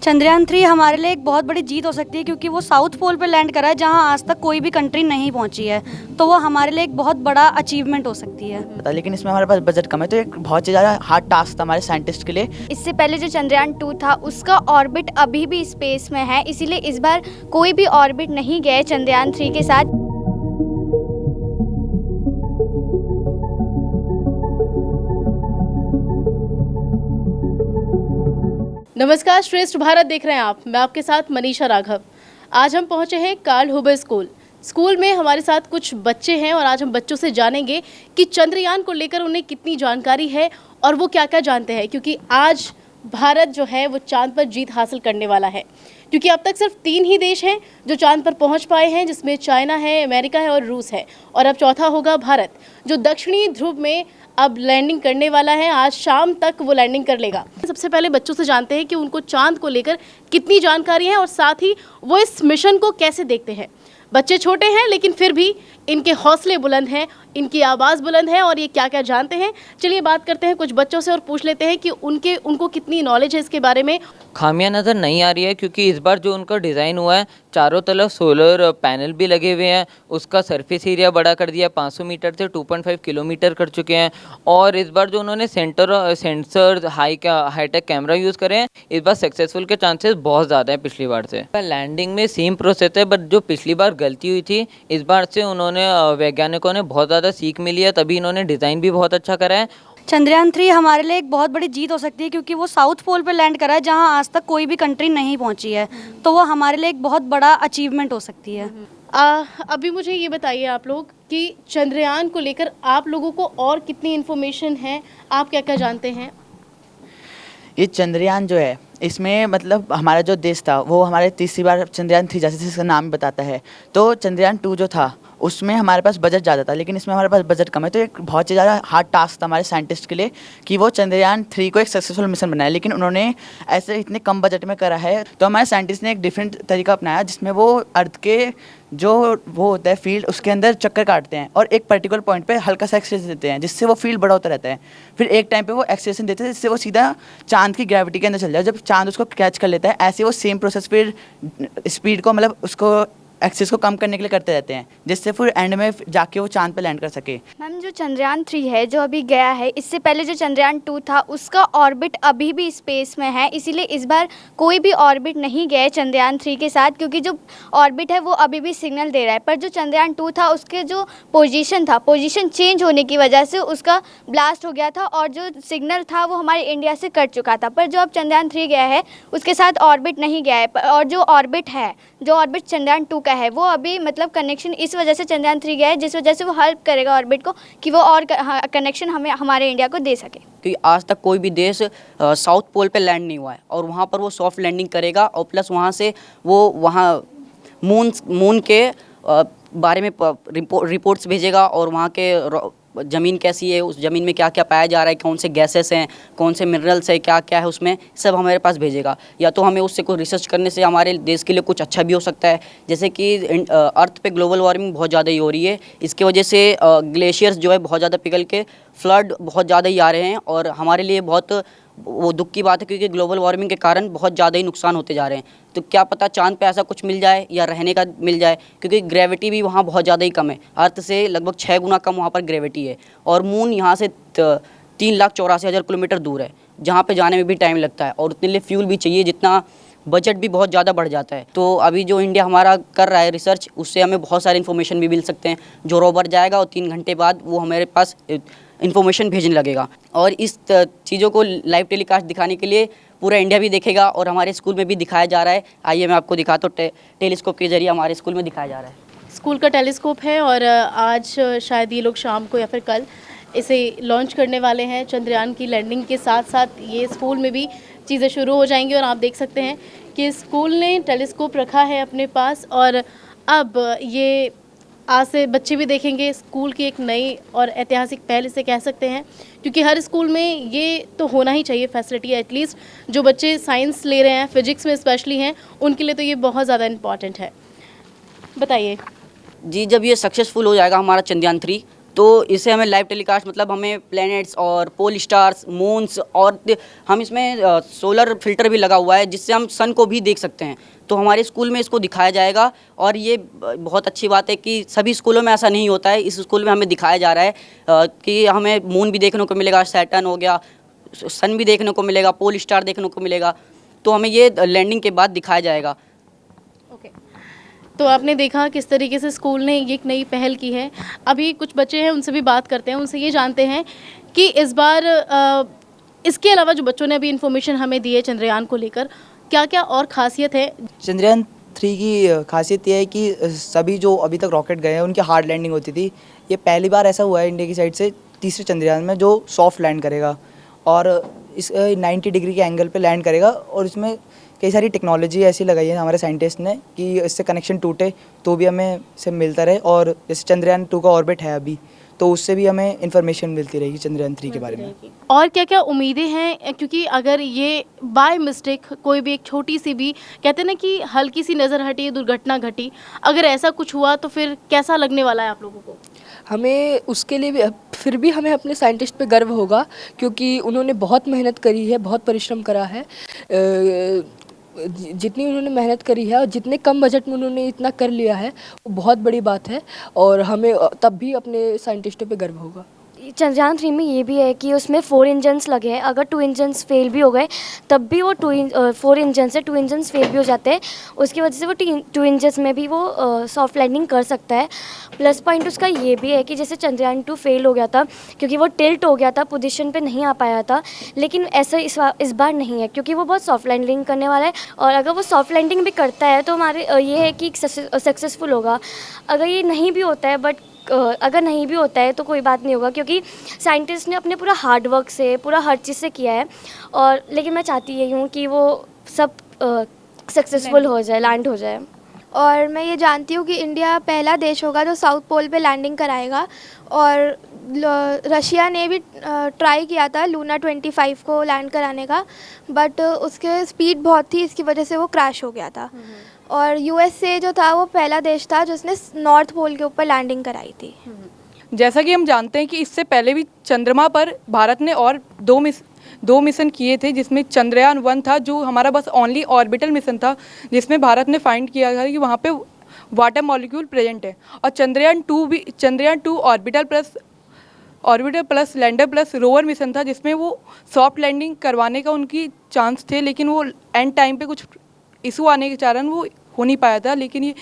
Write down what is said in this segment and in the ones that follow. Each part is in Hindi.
चंद्रयान 3 हमारे लिए एक बहुत बड़ी जीत हो सकती है क्योंकि वो साउथ पोल पे लैंड करा है जहां आज तक कोई भी कंट्री नहीं पहुंची है। तो वो हमारे लिए एक बहुत बड़ा अचीवमेंट हो सकती है। पता, लेकिन इसमें हमारे पास बजट कम है, तो एक बहुत ही ज़्यादा हार्ड टास्क था हमारे साइंटिस्ट के लिए। इससे पहले जो चंद्रयान 2 था उसका ऑर्बिट अभी भी स्पेस में है, इसीलिए इस बार कोई भी ऑर्बिट नहीं गया है चंद्रयान 3 के साथ। नमस्कार, श्रेष्ठ भारत देख रहे हैं आप। मैं आपके साथ मनीषा राघव। आज हम पहुंचे हैं कार्ल हुबर स्कूल में हमारे साथ कुछ बच्चे हैं और आज हम बच्चों से जानेंगे कि चंद्रयान को लेकर उन्हें कितनी जानकारी है और वो क्या क्या जानते हैं, क्योंकि आज भारत जो है वो चांद पर जीत हासिल करने वाला है। क्योंकि अब तक सिर्फ 3 ही देश हैं जो चांद पर पहुंच पाए हैं, जिसमें चाइना है, अमेरिका है और रूस है, और अब चौथा होगा भारत, जो दक्षिणी ध्रुव में अब लैंडिंग करने वाला है। आज शाम तक वो लैंडिंग कर लेगा। सबसे पहले बच्चों से जानते हैं कि उनको चांद को लेकर कितनी जानकारी है और साथ ही वो इस मिशन को कैसे देखते हैं। बच्चे छोटे हैं लेकिन फिर भी इनके हौसले बुलंद हैं, इनकी आवाज़ बुलंद है और ये क्या क्या जानते हैं। चलिए बात करते हैं कुछ बच्चों से और पूछ लेते हैं कि उनको कितनी नॉलेज है इसके बारे में। खामियां नज़र नहीं आ रही है क्योंकि इस बार जो उनका डिज़ाइन हुआ है, चारों तरफ सोलर पैनल भी लगे हुए हैं, उसका सरफेस एरिया बड़ा कर दिया, 500 मीटर से 2.5 किलोमीटर कर चुके हैं। और इस बार जो उन्होंने सेंसर हाईटेक कैमरा यूज़ करे हैं, इस बार सक्सेसफुल के चांसेस बहुत ज़्यादा है पिछली बार से। लैंडिंग में सेम प्रोसेस है, बट जो पिछली बार गलती हुई थी, इस बार से उन्होंने वैज्ञानिकों ने बहुत ज़्यादा सीख मिली है, तभी इन्होंने डिज़ाइन भी बहुत अच्छा करा है। चंद्रयान 3 हमारे लिए एक बहुत बड़ी जीत हो सकती है क्योंकि वो साउथ पोल पे लैंड करा है जहां आज तक कोई भी कंट्री नहीं पहुंची है। तो वो हमारे लिए एक बहुत बड़ा अचीवमेंट हो सकती है। अभी मुझे ये बताइए आप लोग कि चंद्रयान को लेकर आप लोगों को और कितनी इन्फॉर्मेशन है, आप क्या क्या जानते हैं। ये चंद्रयान जो है, इसमें मतलब हमारा जो देश था वो हमारे तीसरी बार चंद्रयान 3, जैसे इसका नाम बताता है। तो चंद्रयान 2 जो था उसमें हमारे पास बजट ज़्यादा था, लेकिन इसमें हमारे पास बजट कम है, तो एक बहुत ही ज़्यादा हार्ड टास्क था हमारे साइंटिस्ट के लिए कि वो चंद्रयान 3 को एक सक्सेसफुल मिशन बनाए। लेकिन उन्होंने ऐसे इतने कम बजट में करा है, तो हमारे साइंटिस्ट ने एक डिफरेंट तरीका अपनाया जिसमें वो अर्थ के जो वो होता है फील्ड, उसके अंदर चक्कर काटते हैं और एक पर्टिकुलर पॉइंट पे हल्का सा एक्सेलरेशन देते हैं, जिससे वो फील्ड बड़ा होता रहता है। फिर एक टाइम पे वो एक्सेलरेशन देते हैं जिससे वो सीधा चांद की ग्रेविटी के अंदर चल जाए। जब चांद उसको कैच कर लेता है, ऐसे वो सेम प्रोसेस फिर स्पीड को मतलब उसको एक्सेस को कम करने के लिए करते रहते हैं, जिससे फिर एंड में जाके वो चांद पे लैंड कर सके। मैम, जो चंद्रयान 3 है जो अभी गया है, इससे पहले जो चंद्रयान 2 था उसका ऑर्बिट अभी भी स्पेस में है, इसीलिए इस बार कोई भी ऑर्बिट नहीं गया है चंद्रयान 3 के साथ, क्योंकि जो ऑर्बिट है वो अभी भी सिग्नल दे रहा है। पर जो चंद्रयान 2 था उसके जो पोजीशन चेंज होने की वजह से उसका ब्लास्ट हो गया था और जो सिग्नल था वो हमारे इंडिया से कट चुका था। पर जो अब चंद्रयान 3 गया है उसके साथ ऑर्बिट नहीं गया है, और जो ऑर्बिट चंद्रयान 2 का है वो अभी मतलब कनेक्शन इस वजह से चंद्रयान 3 गया है, जिस वजह से वो हेल्प करेगा ऑर्बिट को कि वो और कनेक्शन हमें हमारे इंडिया को दे सके। क्योंकि आज तक कोई भी देश साउथ पोल पे लैंड नहीं हुआ है और वहाँ पर वो सॉफ्ट लैंडिंग करेगा और प्लस वहाँ से वो वहाँ मून के बारे में रिपोर्ट्स भेजेगा और वहाँ के ज़मीन कैसी है, उस ज़मीन में क्या क्या पाया जा रहा है, कौन से गैसेस हैं, कौन से मिनरल्स है, क्या क्या है उसमें, सब हमारे पास भेजेगा। या तो हमें उससे कोई रिसर्च करने से हमारे देश के लिए कुछ अच्छा भी हो सकता है, जैसे कि अर्थ पे ग्लोबल वार्मिंग बहुत ज़्यादा ही हो रही है, इसकी वजह से ग्लेशियर्स जो है बहुत ज़्यादा पिघल के फ्लड बहुत ज़्यादा ही आ रहे हैं और हमारे लिए बहुत वो दुख की बात है, क्योंकि ग्लोबल वार्मिंग के कारण बहुत ज़्यादा ही नुकसान होते जा रहे हैं। तो क्या पता चांद पे ऐसा कुछ मिल जाए या रहने का मिल जाए, क्योंकि ग्रेविटी भी वहाँ बहुत ज़्यादा ही कम है, अर्थ से लगभग 6 गुना कम वहाँ पर ग्रेविटी है। और मून यहाँ से 3,84,000 किलोमीटर दूर है, जहाँ पे जाने में भी टाइम लगता है और उतने लिए फ्यूल भी चाहिए, जितना बजट भी बहुत ज़्यादा बढ़ जाता है। तो अभी जो इंडिया हमारा कर रहा है रिसर्च, उससे हमें बहुत सारे इन्फॉर्मेशन भी मिल सकते हैं। जो रोवर जाएगा और 3 घंटे बाद वो हमारे पास इन्फॉर्मेशन भेजने लगेगा और इस चीज़ों को लाइव टेलीकास्ट दिखाने के लिए पूरा इंडिया भी देखेगा और हमारे स्कूल में भी दिखाया जा रहा है। आइए मैं आपको दिखाता हूँ, टेलीस्कोप के जरिए हमारे स्कूल में दिखाया जा रहा है। स्कूल का टेलीस्कोप है और आज शायद ये लोग शाम को या फिर कल इसे लॉन्च करने वाले हैं। चंद्रयान की लैंडिंग के साथ साथ ये स्कूल में भी चीज़ें शुरू हो जाएंगी और आप देख सकते हैं कि स्कूल ने टेलीस्कोप रखा है अपने पास और अब ये आज से बच्चे भी देखेंगे स्कूल की एक नई और ऐतिहासिक पहल इसे कह सकते हैं, क्योंकि हर स्कूल में ये तो होना ही चाहिए फैसिलिटी। एटलीस्ट जो बच्चे साइंस ले रहे हैं, फिजिक्स में स्पेशली हैं, उनके लिए तो ये बहुत ज़्यादा इम्पॉर्टेंट है। बताइए जी, जब ये सक्सेसफुल हो जाएगा हमारा चंद्रयान 3, तो इससे हमें लाइव टेलीकास्ट मतलब हमें प्लैनेट्स और पोल स्टार्स, मून्स और हम इसमें सोलर फिल्टर भी लगा हुआ है जिससे हम सन को भी देख सकते हैं। तो हमारे स्कूल में इसको दिखाया जाएगा और ये बहुत अच्छी बात है कि सभी स्कूलों में ऐसा नहीं होता है। इस स्कूल में हमें दिखाया जा रहा है कि हमें मून भी देखने को मिलेगा, सैटर्न हो गया, सन भी देखने को मिलेगा, पोल स्टार देखने को मिलेगा। तो हमें ये लैंडिंग के बाद दिखाया जाएगा। ओके, तो आपने देखा किस तरीके से स्कूल ने ये एक नई पहल की है। अभी कुछ बच्चे हैं, उनसे भी बात करते हैं, उनसे ये जानते हैं कि इस बार इसके अलावा जो बच्चों ने अभी इन्फॉर्मेशन हमें दी है चंद्रयान को लेकर, क्या क्या और खासियत है। चंद्रयान 3 की खासियत यह है कि सभी जो अभी तक रॉकेट गए हैं उनकी हार्ड लैंडिंग होती थी। ये पहली बार ऐसा हुआ है इंडिया की साइड से तीसरे चंद्रयान में जो सॉफ्ट लैंड करेगा और इस 90 डिग्री के एंगल पे लैंड करेगा। और इसमें कई सारी टेक्नोलॉजी ऐसी लगाई है हमारे साइंटिस्ट ने कि इससे कनेक्शन टूटे तो भी हमें से मिलता रहे। और जैसे चंद्रयान 2 का ऑर्बिट है अभी, तो उससे भी हमें इन्फॉर्मेशन मिलती रहेगी चंद्रयान 3 के बारे में। और क्या क्या उम्मीदें हैं, क्योंकि अगर ये बाय मिस्टेक कोई भी एक छोटी सी भी, कहते हैं ना कि हल्की सी नज़र हटी, दुर्घटना घटी, अगर ऐसा कुछ हुआ तो फिर कैसा लगने वाला है आप लोगों को। हमें उसके लिए भी फिर भी हमें अपने साइंटिस्ट पे गर्व होगा क्योंकि उन्होंने बहुत मेहनत करी है, बहुत परिश्रम करा है। जितनी उन्होंने मेहनत करी है और जितने कम बजट में उन्होंने इतना कर लिया है वो बहुत बड़ी बात है और हमें तब भी अपने साइंटिस्टों पे गर्व होगा। चंद्रयान 3 में ये भी है कि उसमें 4 इंजन्स लगे हैं। अगर 2 इंजन्स फेल भी हो गए तब भी वो 4 इंजन से 2 इंजन्स फेल भी हो जाते हैं, उसकी वजह से वो 2 इंजन्स में भी वो सॉफ्ट लैंडिंग कर सकता है। प्लस पॉइंट उसका ये भी है कि जैसे चंद्रयान 2 फेल हो गया था क्योंकि वो टिल्ट हो गया था, पोजीशन पे नहीं आ पाया था, लेकिन ऐसा इस बार नहीं है क्योंकि वो बहुत सॉफ्ट लैंडिंग करने वाला है। और अगर वो सॉफ्ट लैंडिंग भी करता है तो हमारे ये है कि सक्सेसफुल होगा। अगर ये नहीं भी होता है अगर नहीं भी होता है तो कोई बात नहीं होगा क्योंकि साइंटिस्ट ने अपने पूरा हार्ड वर्क से, पूरा हर चीज़ से किया है। और लेकिन मैं चाहती यही हूँ कि वो सब सक्सेसफुल हो जाए, लैंड हो जाए। और मैं ये जानती हूँ कि इंडिया पहला देश होगा जो साउथ पोल पे लैंडिंग कराएगा। और रशिया ने भी ट्राई किया था लूना 25 को लैंड कराने का, बट उसके स्पीड बहुत थी, इसकी वजह से वो क्रैश हो गया था। और यूएसए जो था वो पहला देश था जिसने नॉर्थ पोल के ऊपर लैंडिंग कराई थी। जैसा कि हम जानते हैं कि इससे पहले भी चंद्रमा पर भारत ने और दो मिशन किए थे, जिसमें चंद्रयान 1 था जो हमारा बस ओनली ऑर्बिटल मिशन था, जिसमें भारत ने फाइंड किया था कि वहाँ पे वाटर मॉलिक्यूल प्रेजेंट है। और Chandrayaan 2 orbiter plus lander plus rover mission था जिसमें वो सॉफ्ट लैंडिंग करवाने का उनकी चांस थे, लेकिन वो एंड टाइम पे कुछ इशू आने के कारण वो हो नहीं पाया था। लेकिन ये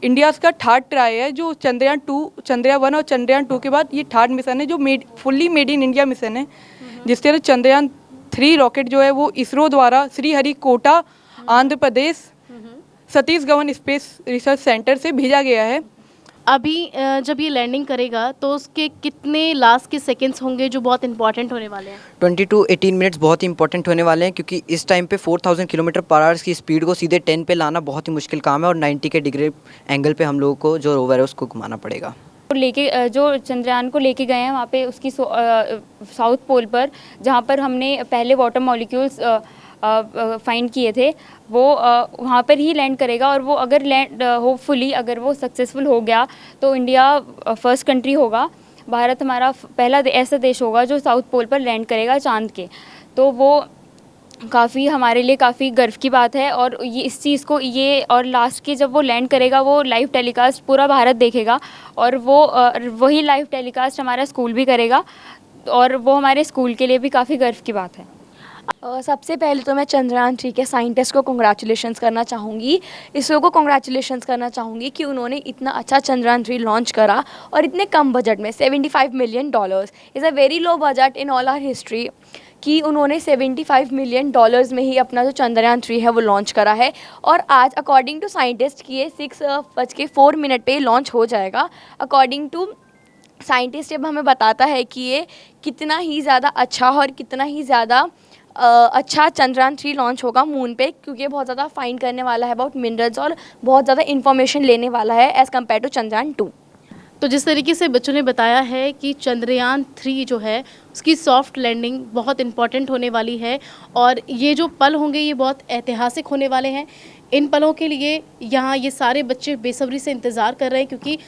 इंडिया का थर्ड ट्राई है जो चंद्रयान 1 और चंद्रयान 2 के बाद ये थर्ड मिशन है जो fully made in India mission है, जिससे चंद्रयान 3 रॉकेट जो है वो इसरो द्वारा Sriharikota Andhra Pradesh Satish Dhawan space research centre से भेजा गया है। अभी जब ये लैंडिंग करेगा तो उसके कितने लास्ट के सेकंड्स होंगे जो बहुत इंपॉर्टेंट होने वाले हैं। 20 to 18 मिनट्स बहुत ही इंपॉर्टेंट होने वाले हैं क्योंकि इस टाइम पे 4000 किलोमीटर पर आवर्स की स्पीड को सीधे 10 पे लाना बहुत ही मुश्किल काम है और 90 के डिग्री एंगल पे हम लोगों को जो रोवर है उसको घुमाना पड़ेगा। लेके जो चंद्रयान को लेके गए हैं वहाँ पे उसकी साउथ पोल पर जहाँ पर हमने पहले वाटर मॉलिक्यूल्स फाइंड किए थे वो वहाँ पर ही लैंड करेगा। और वो अगर लैंड होपफुली अगर वो सक्सेसफुल हो गया तो इंडिया फर्स्ट कंट्री होगा, भारत हमारा पहला ऐसा देश होगा जो साउथ पोल पर लैंड करेगा चांद के। तो वो काफ़ी हमारे लिए काफ़ी गर्व की बात है। और ये इस चीज़ को ये और लास्ट के जब वो लैंड करेगा वो लाइव टेलीकास्ट पूरा भारत देखेगा और वो वही लाइव टेलीकास्ट हमारा स्कूल भी करेगा और वो हमारे स्कूल के लिए भी काफ़ी गर्व की बात है। सबसे पहले तो मैं चंद्रयान 3 के साइंटिस्ट को कांग्रेचुलेशंस करना चाहूँगी, इसरो को कांग्रेचुलेशंस करना चाहूँगी कि उन्होंने इतना अच्छा चंद्रयान 3 लॉन्च करा और इतने कम बजट में। $75 million is a very low budget in all our history कि उन्होंने $75 मिलियन में ही अपना जो चंद्रयान 3 है वो लॉन्च करा है। और आज अकॉर्डिंग टू साइंटिस्ट कि ये 6:04 पे लॉन्च हो जाएगा। अकॉर्डिंग टू साइंटिस्ट जब हमें बताता है कि ये कितना ही ज़्यादा अच्छा और कितना ही ज़्यादा अच्छा चंद्रयान 3 लॉन्च होगा मून पे, क्योंकि ये बहुत ज़्यादा फाइंड करने वाला है अबाउट मिनरल्स और बहुत ज़्यादा इन्फॉर्मेशन लेने वाला है एज़ कम्पेयर टू चंद्रयान 2। तो जिस तरीके से बच्चों ने बताया है कि चंद्रयान 3 जो है उसकी सॉफ्ट लैंडिंग बहुत इंपॉर्टेंट होने वाली है और ये जो पल होंगे ये बहुत ऐतिहासिक होने वाले हैं। इन पलों के लिए यहाँ ये सारे बच्चे बेसब्री से इंतज़ार कर रहे हैं, क्योंकि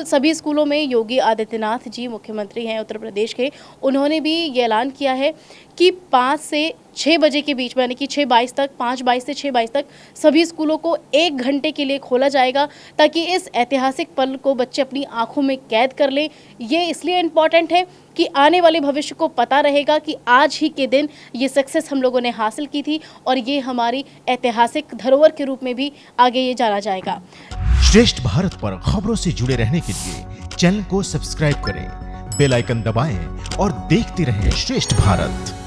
सभी स्कूलों में योगी आदित्यनाथ जी मुख्यमंत्री हैं उत्तर प्रदेश के, उन्होंने भी ये ऐलान किया है कि 5 से 6 बजे के बीच में, यानी कि 6:22 तक, 5:22 से 6:22 तक सभी स्कूलों को 1 घंटे के लिए खोला जाएगा, ताकि इस ऐतिहासिक पल को बच्चे अपनी आंखों में कैद कर लें। ये इसलिए इम्पॉर्टेंट है कि आने वाले भविष्य को पता रहेगा कि आज ही के दिन ये सक्सेस हम लोगों ने हासिल की थी और ये हमारी ऐतिहासिक धरोहर के रूप में भी आगे ये जाना जाएगा। श्रेष्ठ भारत पर खबरों से जुड़े रहने के लिए चैनल को सब्सक्राइब करें, बेल आइकन दबाएं और देखते रहें श्रेष्ठ भारत।